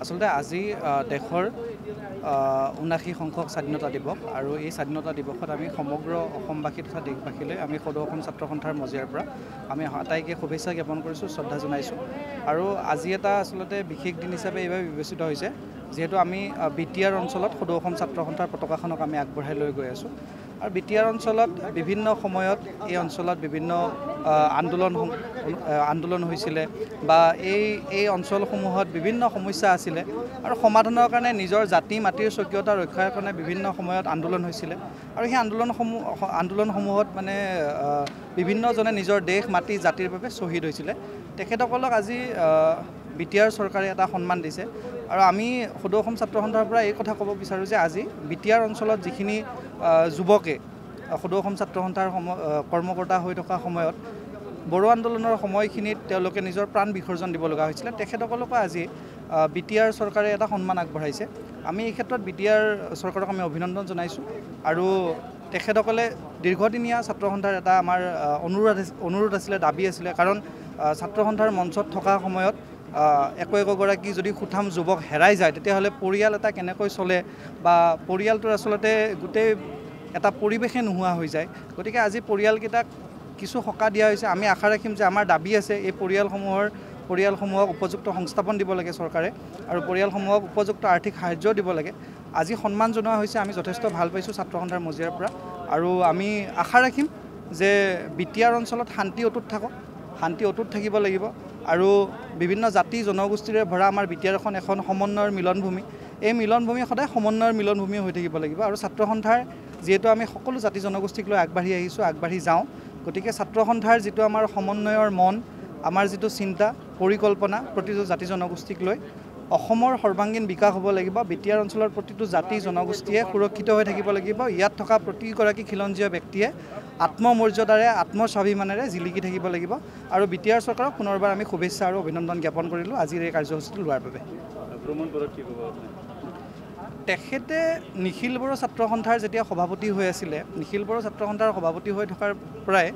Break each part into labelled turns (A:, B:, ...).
A: আসলতে আজি দেশৰ ৭৯ সংখ্যক স্বাধীনতা দিৱস আৰু এই স্বাধীনতা দিৱসত আমি সমগ্ৰ অসমবাসী তথা দেশবাসীলৈ আমি সদৌ অসম ছাত্ৰ সন্থাৰ মজিয়াৰ পৰা আমি আটাইকে শুভেচ্ছা জ্ঞাপন কৰিছোঁ, শ্ৰদ্ধা জনাইছোঁ। আৰু আজি এটা আসলতে বিশেষ দিন হিচাপে এইভাবে বিবেচিত হৈছে যেহেতু আমি বিটিআৰ অঞ্চলত সদৌ অসম ছাত্ৰ সন্থাৰ পতাকাখনক আমি আগবঢ়াই লৈ গৈ আছোঁ। আৰু বিটিআৰ অঞ্চলত বিভিন্ন সময়ত এই অঞ্চলত বিভিন্ন আন্দোলন হৈছিলে বা এই অঞ্চলসমূহত বিভিন্ন সমস্যা আছিলে আৰু সমাধানৰ কাৰণে নিজৰ জাতি মাটিৰ স্বকীয়তা ৰক্ষাৰ কাৰণে বিভিন্ন সময়ত আন্দোলন হৈছিলে আৰু সেই আন্দোলনসমূহত মানে বিভিন্নজনে নিজৰ দেশ মাটি জাতিৰ বাবে শ্বহীদ হৈছিলে। তেখেতসকলক আজি বিটিআৰ চৰকাৰে এটা সন্মান দিছে আৰু আমি সদৌ অসম ছাত্ৰ সন্থাৰ পৰা এই কথা ক'ব বিচাৰোঁ যে আজি বিটিআৰ অঞ্চলত যিখিনি যুৱকে সদৌ অসম ছাত্ৰ সন্থাৰ কৰ্মকৰ্তা হৈ থকা সময়ত বড়ো আন্দোলনৰ সময়খিনিত তেওঁলোকে নিজৰ প্ৰাণ বিসৰ্জন দিব লগা হৈছিলে, তেখেতসকলকো আজি বিটিআৰ চৰকাৰে এটা সন্মান আগবঢ়াইছে। আমি এই ক্ষেত্ৰত বিটিআৰ চৰকাৰক আমি অভিনন্দন জনাইছোঁ আৰু তেখেতসকলে দীৰ্ঘদিনীয়া ছাত্ৰ সন্থাৰ এটা আমাৰ অনুৰোধ আছিলে, দাবী আছিলে, কাৰণ ছাত্ৰ সন্থাৰ মঞ্চত থকা সময়ত একোগৰাকী যদি সুঠাম যুৱক হেৰাই যায় তেতিয়াহ'লে পৰিয়াল এটা কেনেকৈ চলে বা পৰিয়ালটোৰ আচলতে গোটেই এটা পৰিৱেশে নোহোৱা হৈ যায়। গতিকে আজি পৰিয়ালকেইটাক কিছু সকাহ দিয়া হৈছে। আমি আশা ৰাখিম যে আমাৰ দাবী আছে এই পৰিয়ালসমূহক উপযুক্ত সংস্থাপন দিব লাগে চৰকাৰে আৰু পৰিয়ালসমূহক উপযুক্ত আৰ্থিক সাহায্য দিব লাগে। আজি সন্মান জনোৱা হৈছে, আমি যথেষ্ট ভাল পাইছোঁ ছাত্ৰ সন্থাৰ মজিয়াৰ পৰা আৰু আমি আশা ৰাখিম যে বিটিআৰ অঞ্চলত শান্তি অটুট থাকিব লাগিব আৰু বিভিন্ন জাতি জনগোষ্ঠীৰে ভৰা আমাৰ বিটিআৰ এখন সমন্বয়ৰ মিলনভূমি, এই মিলনভূমি সদায় সমন্বয়ৰ মিলনভূমি হৈ থাকিব লাগিব আৰু ছাত্ৰ সন্থাৰ যিহেতু আমি সকলো জাতি জনগোষ্ঠীক লৈ আগবাঢ়ি আহিছোঁ, আগবাঢ়ি যাওঁ, গতিকে ছাত্ৰ সন্থাৰ যিটো আমাৰ সমন্বয়ৰ মন, আমাৰ যিটো চিন্তা পৰিকল্পনা প্ৰতিটো জাতি জনগোষ্ঠীক লৈ অসমৰ সৰ্বাংগীন বিকাশ হ'ব লাগিব। বিটিআৰ অঞ্চলৰ প্ৰতিটো জাতি জনগোষ্ঠীয়ে সুৰক্ষিত হৈ থাকিব লাগিব। ইয়াত থকা প্ৰতিগৰাকী খিলঞ্জীয়া ব্যক্তিয়ে আত্মমৰ্যাদাৰে আত্মস্বাভিমানেৰে জিলিকি থাকিব লাগিব আৰু বিটিআৰ চৰকাৰক পুনৰবাৰ আমি শুভেচ্ছা আৰু অভিনন্দন জ্ঞাপন কৰিলোঁ আজিৰ এই কাৰ্যসূচীটো লোৱাৰ বাবে। তেখেতে নিখিল বড়ো ছাত্ৰ সন্থাৰ যেতিয়া সভাপতি হৈ আছিলে, নিখিল বড়ো ছাত্ৰ সন্থাৰ সভাপতি হৈ থকাৰ পৰাই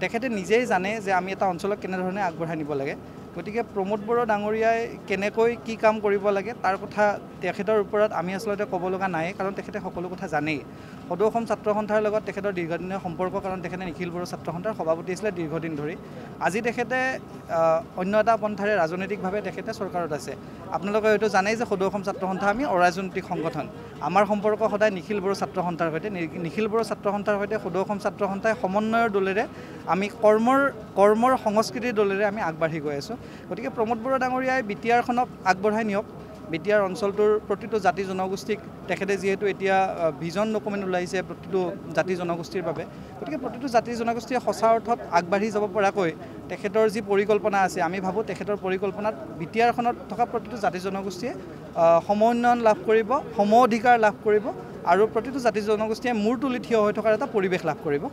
A: তেখেতে নিজেই জানে যে আমি এটা অঞ্চলক কেনেধৰণে আগবঢ়াই নিব লাগে। গতিকে প্ৰমোদ বড়ো ডাঙৰীয়াই কেনেকৈ কি কাম কৰিব লাগে তাৰ কথা তেখেতৰ ওপৰত আমি আচলতে ক'ব লগা নাই, কাৰণ তেখেতে সকলো কথা জানেই। সদৌ অসম ছাত্ৰ সন্থাৰ লগত তেখেতৰ দীৰ্ঘদিনীয়া সম্পৰ্ক, কাৰণ তেখেতে নিখিল বড়ো ছাত্ৰ সন্থাৰ সভাপতি আছিলে দীৰ্ঘদিন ধৰি। আজি তেখেতে অন্য এটা পন্থাৰে ৰাজনৈতিকভাৱে তেখেতে চৰকাৰত আছে। আপোনালোকে হয়তো জানেই যে সদৌ অসম ছাত্ৰ সন্থা আমি অৰাজনৈতিক সংগঠন। আমাৰ সম্পৰ্ক সদায় নিখিল বড়ো ছাত্ৰ সন্থাৰ সৈতে। নিখিল বড়ো ছাত্ৰ সন্থাৰ সৈতে সদৌ অসম ছাত্ৰ সন্থাই সমন্বয়ৰ দলেৰে আমি কৰ্মৰ সংস্কৃতিৰ দলেৰে আমি আগবাঢ়ি গৈ আছোঁ। গতিকে প্ৰমোদ বড়ো ডাঙৰীয়াই বিটিআৰখনক আগবঢ়াই নিয়ক। বিটিআৰ অঞ্চলটোৰ প্ৰতিটো জাতি জনগোষ্ঠীক তেখেতে যিহেতু এতিয়া ভিজন ডকুমেণ্ট ওলাইছে প্ৰতিটো জাতি জনগোষ্ঠীৰ বাবে, গতিকে প্ৰতিটো জাতি জনগোষ্ঠীয়ে সঁচা অৰ্থত আগবাঢ়ি যাব পৰাকৈ তেখেতৰ যি পৰিকল্পনা আছে, আমি ভাবোঁ তেখেতৰ পৰিকল্পনাত বিটিআৰখনত থকা প্ৰতিটো জাতি জনগোষ্ঠীয়ে সমোন্নয়ন লাভ কৰিব, সম অধিকাৰ লাভ কৰিব আৰু প্ৰতিটো জাতি জনগোষ্ঠীয়ে মূৰ তুলি থিয় হৈ থকাৰ এটা পৰিৱেশ লাভ কৰিব।